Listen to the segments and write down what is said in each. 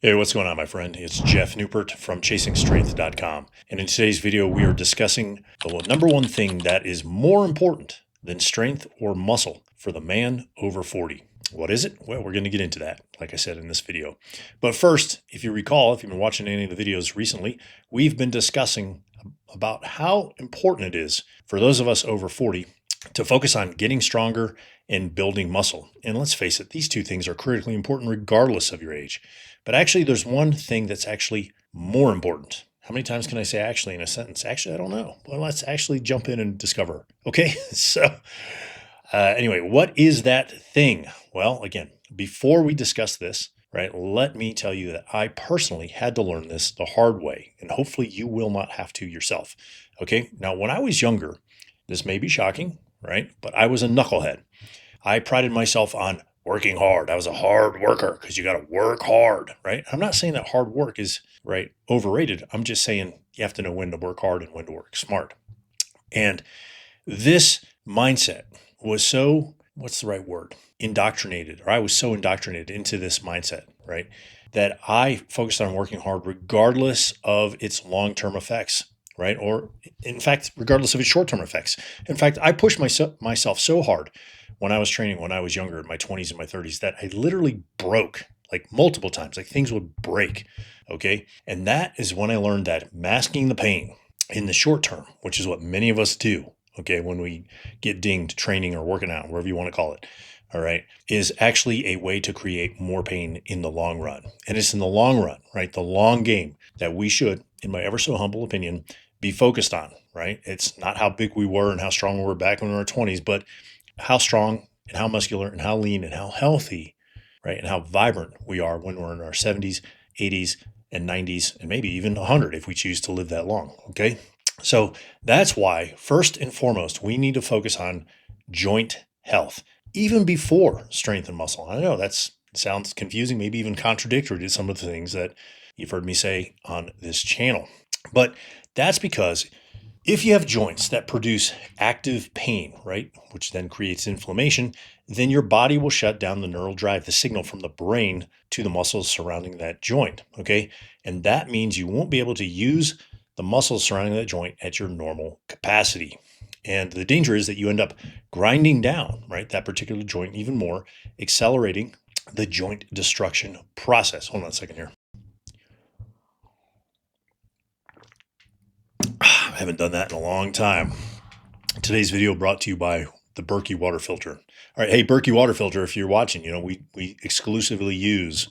Hey, what's going on, my friend? It's Jeff Newport from ChasingStrength.com. And in today's video, we are discussing the number one thing that is more important than strength or muscle for the man over 40. What is it? Well, we're going to get into that, like I said in this video. But first, if you recall, if you've been watching any of the videos recently, we've been discussing about how important it is for those of us over 40 to focus on getting stronger and building muscle. And let's face it, these two things are critically important regardless of your age. But actually, there's one thing that's actually more important. How many times can I say actually in a sentence? Actually, I don't know. Well, let's actually jump in and discover. Okay. Anyway, what is that thing? Well, again, before we discuss this, right, let me tell you that I personally had to learn this the hard way, and hopefully you will not have to yourself. Okay. Now, when I was younger, this may be shocking, right? But I was a knucklehead. I prided myself on working hard. I was a hard worker because you got to work hard, right? I'm not saying that hard work is right overrated. I'm just saying you have to know when to work hard and when to work smart. And this mindset was so, what's the right word? Indoctrinated, or I was so indoctrinated into this mindset, right? That I focused on working hard regardless of its long-term effects, right? Or in fact, regardless of its short-term effects. In fact, I pushed myself so hard when I was training, when I was younger, in my 20s and my 30s, that I literally broke like multiple times, like things would break. Okay. And that is when I learned that masking the pain in the short term, which is what many of us do, okay, when we get dinged training or working out, wherever you want to call it, all right, is actually a way to create more pain in the long run. And it's in the long run, right, the long game that we should, in my ever so humble opinion, be focused on, right? It's not how big we were and how strong we were back when we were 20s, but how strong and how muscular and how lean and how healthy, right, and how vibrant we are when we're in our 70s, 80s, and 90s, and maybe even 100 if we choose to live that long, okay? So that's why, first and foremost, we need to focus on joint health, even before strength and muscle. I know that sounds confusing, maybe even contradictory to some of the things that you've heard me say on this channel. But that's because if you have joints that produce active pain, right, which then creates inflammation, then your body will shut down the neural drive, the signal from the brain to the muscles surrounding that joint. Okay. And that means you won't be able to use the muscles surrounding that joint at your normal capacity. And the danger is that you end up grinding down, right, that particular joint even more, accelerating the joint destruction process. Hold on a second here. I haven't done that in a long time. Today's video brought to you by the Berkey water filter. All right, hey, Berkey water filter, if you're watching, we exclusively use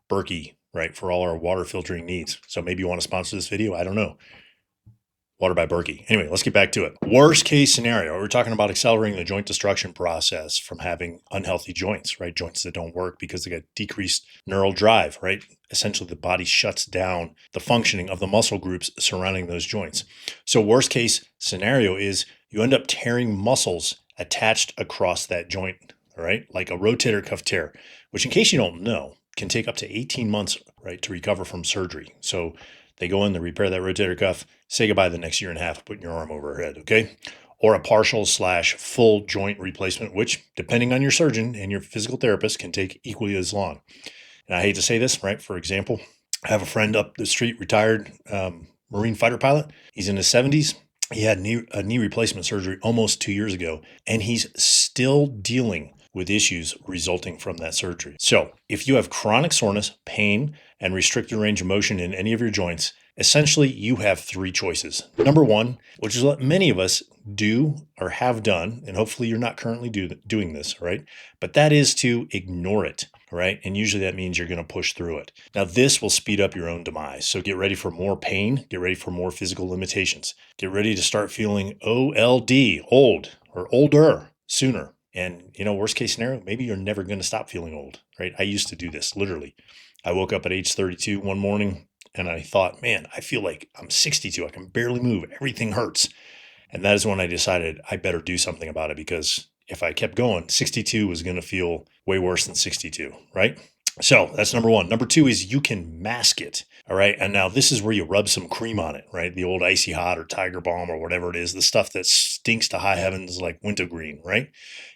Berkey, right, for all our water filtering needs. So maybe you want to sponsor this video. I don't know. Water by Berkey. Anyway, let's get back to it. Worst case scenario, we're talking about accelerating the joint destruction process from having unhealthy joints, right? Joints that don't work because they got decreased neural drive, right? Essentially, the body shuts down the functioning of the muscle groups surrounding those joints. So worst case scenario is you end up tearing muscles attached across that joint, all right? Like a rotator cuff tear, which in case you don't know, can take up to 18 months, right, to recover from surgery. So they go in, they repair that rotator cuff, say goodbye the next year and a half, putting your arm over her head, okay? Or a partial/full joint replacement, which, depending on your surgeon and your physical therapist, can take equally as long. And I hate to say this, right? For example, I have a friend up the street, retired Marine fighter pilot. He's in his 70s. He had a knee replacement surgery almost 2 years ago, and he's still dealing with issues resulting from that surgery. So if you have chronic soreness, pain, and restricted range of motion in any of your joints, essentially you have three choices. Number one, which is what many of us do or have done, and hopefully you're not currently doing this, right? But that is to ignore it, right? And usually that means you're going to push through it. Now, this will speed up your own demise. So get ready for more pain, get ready for more physical limitations, get ready to start feeling OLD, old or older sooner. And, worst case scenario, maybe you're never going to stop feeling old, right? I used to do this, literally. I woke up at age 32 one morning and I thought, man, I feel like I'm 62. I can barely move. Everything hurts. And that is when I decided I better do something about it, because if I kept going, 62 was going to feel way worse than 62, right? So that's number one. Number two is you can mask it. All right. And now this is where you rub some cream on it, right? The old Icy Hot or Tiger Balm or whatever it is, the stuff that stinks to high heavens like wintergreen, right?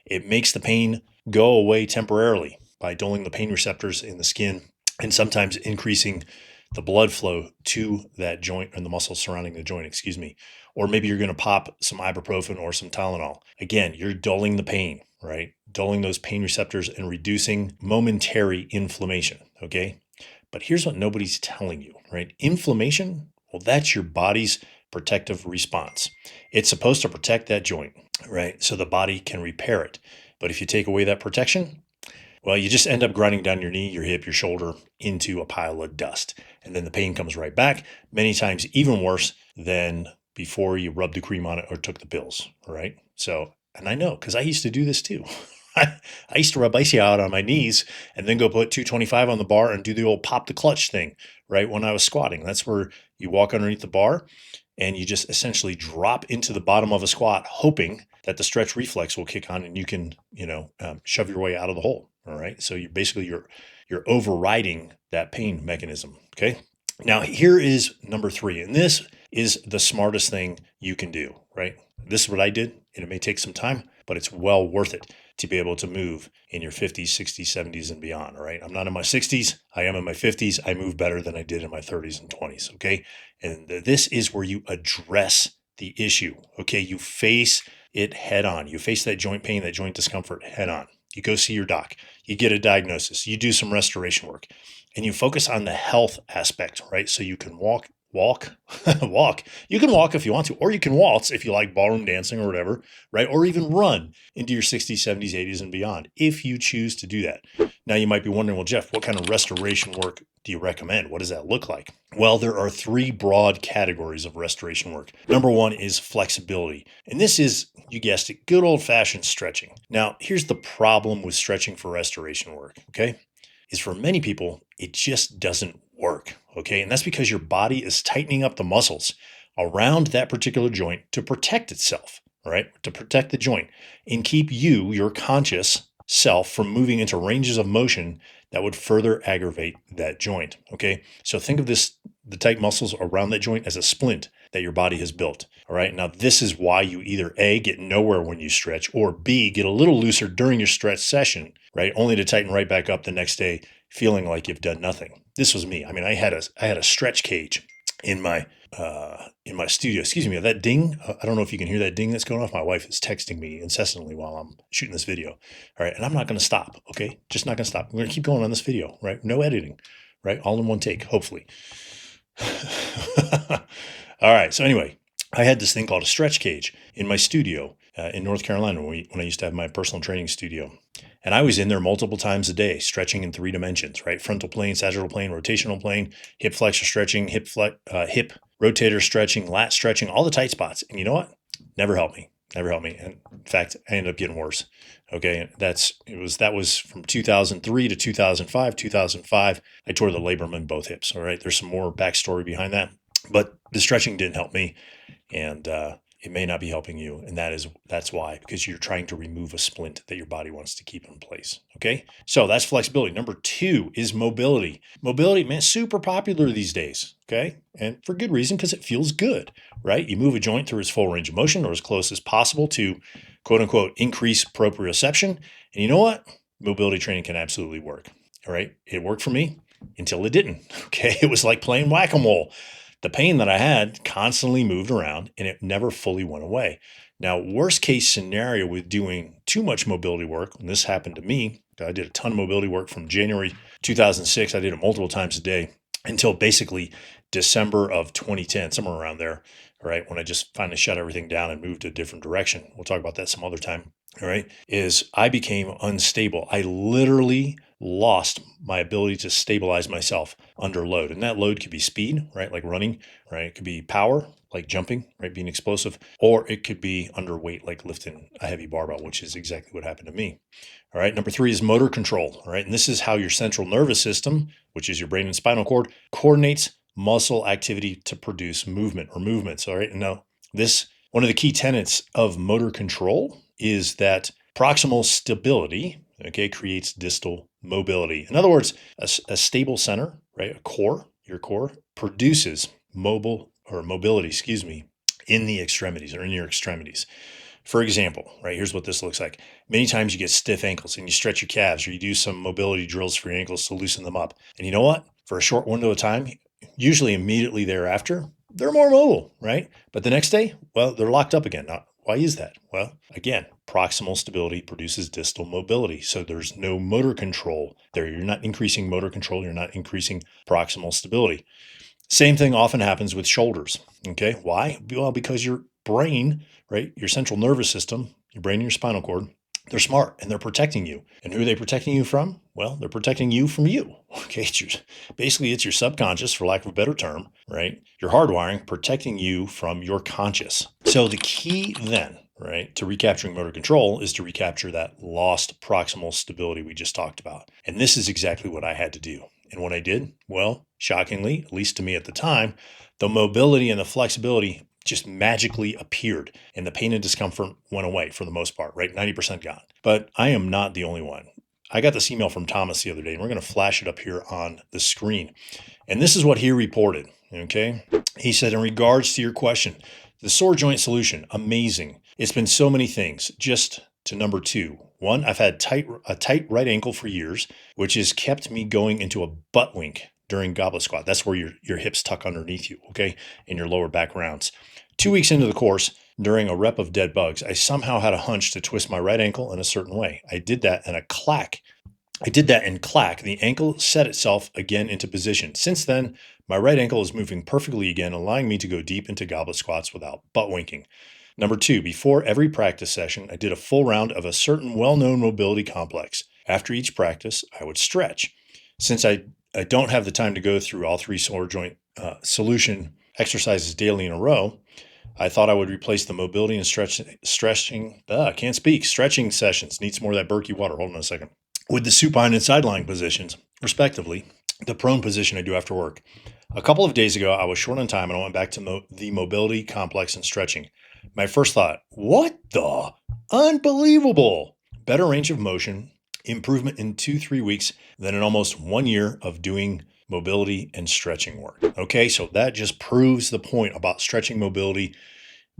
It makes the pain go away temporarily by dulling the pain receptors in the skin and sometimes increasing the blood flow to that joint and the muscles surrounding the joint, excuse me. Or maybe you're going to pop some ibuprofen or some Tylenol. Again, you're dulling the pain, right? Dulling those pain receptors and reducing momentary inflammation, okay? But here's what nobody's telling you, right? Inflammation, well, that's your body's protective response. It's supposed to protect that joint, right? So the body can repair it. But if you take away that protection, well, you just end up grinding down your knee, your hip, your shoulder into a pile of dust. And then the pain comes right back, many times even worse than before you rubbed the cream on it or took the pills, right? So, and I know because I used to do this too. I used to rub icy out on my knees and then go put 225 on the bar and do the old pop the clutch thing, right? When I was squatting, that's where you walk underneath the bar and you just essentially drop into the bottom of a squat, hoping that the stretch reflex will kick on and you can, shove your way out of the hole. All right. So you're overriding that pain mechanism. Okay. Now here is number 3, and this is the smartest thing you can do. Right. This is what I did, and it may take some time, but it's well worth it to be able to move in your 50s, 60s, 70s, and beyond. All right. I'm not in my 60s. I am in my 50s. I move better than I did in my 30s and 20s. Okay. And this is where you address the issue. Okay. You face it head on. You face that joint pain, that joint discomfort head on. You go see your doc. You get a diagnosis. You do some restoration work, and you focus on the health aspect, right? So you can walk. Walk. You can walk if you want to, or you can waltz if you like ballroom dancing or whatever, right? Or even run into your 60s, 70s, 80s, and beyond if you choose to do that. Now, you might be wondering, well, Jeff, what kind of restoration work do you recommend? What does that look like? Well, there are 3 broad categories of restoration work. Number 1 is flexibility. And this is, you guessed it, good old fashioned stretching. Now, here's the problem with stretching for restoration work, okay? Is for many people, it just doesn't work, okay? And that's because your body is tightening up the muscles around that particular joint to protect itself, right? To protect the joint and keep you, your conscious self, from moving into ranges of motion that would further aggravate that joint, okay? So think of the tight muscles around that joint as a splint that your body has built, all right? Now, this is why you either A, get nowhere when you stretch, or B, get a little looser during your stretch session, right? Only to tighten right back up the next day, feeling like you've done nothing. This was me. I mean, I had a stretch cage in my studio. Excuse me, that ding. I don't know if you can hear that ding that's going off. My wife is texting me incessantly while I'm shooting this video. All right, and I'm not going to stop. Okay, just not going to stop. I'm going to keep going on this video. Right, no editing. Right, all in one take. Hopefully. All right. So anyway, I had this thing called a stretch cage in my studio in North Carolina when I used to have my personal training studio. And I was in there multiple times a day, stretching in 3 dimensions, right? Frontal plane, sagittal plane, rotational plane, hip flexor stretching, hip rotator stretching, lat stretching, all the tight spots. And you know what? Never helped me. Never helped me. And in fact, I ended up getting worse. Okay. That was from 2003 to 2005. 2005, I tore the labrum in both hips. All right. There's some more backstory behind that, but the stretching didn't help me. And it may not be helping you. And that's why, because you're trying to remove a splint that your body wants to keep in place. Okay. So that's flexibility. Number 2 is mobility. Mobility, man, super popular these days. Okay. And for good reason, because it feels good, right? You move a joint through its full range of motion or as close as possible to quote unquote increase proprioception. And you know what? Mobility training can absolutely work. All right. It worked for me until it didn't. Okay. It was like playing whack-a-mole. The pain that I had constantly moved around and it never fully went away. Now, worst case scenario with doing too much mobility work, and this happened to me, I did a ton of mobility work from January 2006. I did it multiple times a day until basically December of 2010, somewhere around there, all right, when I just finally shut everything down and moved a different direction. We'll talk about that some other time. All right, is I became unstable. I literally lost my ability to stabilize myself under load. And that load could be speed, right? Like running, right? It could be power, like jumping, right? Being explosive, or it could be underweight, like lifting a heavy barbell, which is exactly what happened to me. All right. Number 3 is motor control. All right. And this is how your central nervous system, which is your brain and spinal cord, coordinates muscle activity to produce movement or movements. All right. And now one of the key tenets of motor control is that proximal stability, okay, creates distal mobility. In other words, a stable center, right, your core produces mobility, in the extremities or in your extremities. For example, right, here's what this looks like. Many times you get stiff ankles and you stretch your calves or you do some mobility drills for your ankles to loosen them up. And you know what? For a short window of time, usually immediately thereafter, they're more mobile, right? But the next day, well, they're locked up again. Now, why is that? Well, again, proximal stability produces distal mobility. So there's no motor control there. You're not increasing motor control. You're not increasing proximal stability. Same thing often happens with shoulders. Okay. Why? Well, because your brain, right, your central nervous system, your brain and your spinal cord, they're smart and they're protecting you. And who are they protecting you from? Well, they're protecting you from you. Okay. Basically, it's your subconscious, for lack of a better term, right? Your hardwiring protecting you from your conscious. So the key then, right, to recapturing motor control is to recapture that lost proximal stability we just talked about. And this is exactly what I had to do. And what I did, well, shockingly, at least to me at the time, the mobility and the flexibility just magically appeared and the pain and discomfort went away for the most part, right? 90% gone. But I am not the only one. I got this email from Thomas the other day, and we're going to flash it up here on the screen. And this is what he reported, okay? He said, in regards to your question, the sore joint solution, amazing. It's been so many things. Just to number 2. 1, I've had a tight right ankle for years, which has kept me going into a butt wink during goblet squat. That's where your hips tuck underneath you, okay, in your lower back rounds. 2 weeks into the course, during a rep of dead bugs, I somehow had a hunch to twist my right ankle in a certain way. I did that and clack, the ankle set itself again into position. Since then, my right ankle is moving perfectly again, allowing me to go deep into goblet squats without butt winking. Number 2, before every practice session, I did a full round of a certain well-known mobility complex. After each practice, I would stretch. Since I don't have the time to go through all 3 sore joint solution exercises daily in a row, I thought I would replace the mobility and stretching sessions. Needs more of that Berkey water. Hold on a second. With the supine and sideline positions, respectively, the prone position I do after work. A couple of days ago, I was short on time and I went back to the mobility complex and stretching. My first thought, what the? Unbelievable. Better range of motion, improvement in 2-3 weeks than in almost 1 year of doing mobility and stretching work. Okay, so that just proves the point about stretching mobility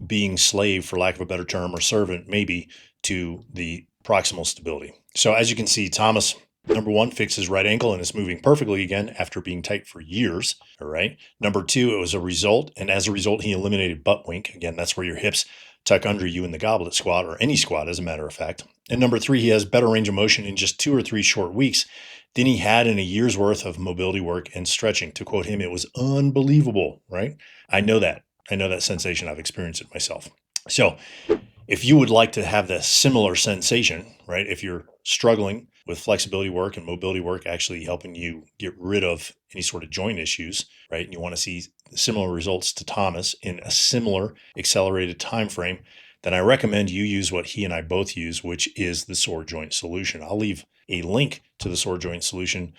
being slave, for lack of a better term, or servant maybe, to the proximal stability. So as you can see, Thomas, number 1, fixed his right ankle and is moving perfectly again after being tight for years. All right. Number 2, it was a result. And as a result, he eliminated butt wink. Again, that's where your hips tuck under you in the goblet squat, or any squat, as a matter of fact. And number 3, he has better range of motion in just 2 or 3 short weeks than he had in a year's worth of mobility work and stretching. To quote him, it was unbelievable, right? I know that sensation. I've experienced it myself. So if you would like to have the similar sensation, right, if you're struggling with flexibility work and mobility work actually helping you get rid of any sort of joint issues, right, and you want to see similar results to Thomas in a similar accelerated time frame, then I recommend you use what he and I both use, which is the sore joint solution. I'll leave a link to the sore joint solution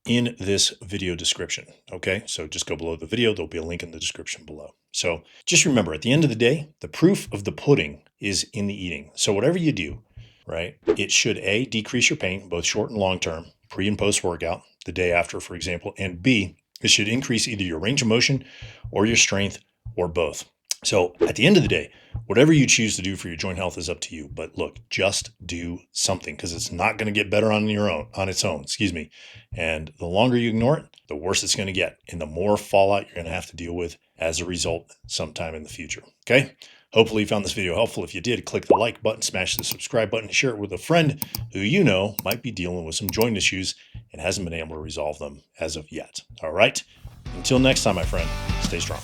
in this video description. Okay, so just go below the video. There'll be a link in the description below. So just remember, at the end of the day, the proof of the pudding is in the eating. So whatever you do, right, it should A, decrease your pain, both short and long term, pre and post workout, the day after, for example, and B, it should increase either your range of motion or your strength or both. So at the end of the day, whatever you choose to do for your joint health is up to you. But look, just do something, because it's not going to get better on its own, And the longer you ignore it, the worse it's going to get, and the more fallout you're going to have to deal with as a result sometime in the future. Okay? Hopefully you found this video helpful. If you did, click the like button, smash the subscribe button, share it with a friend who you know might be dealing with some joint issues and hasn't been able to resolve them as of yet. All right? Until next time, my friend, stay strong.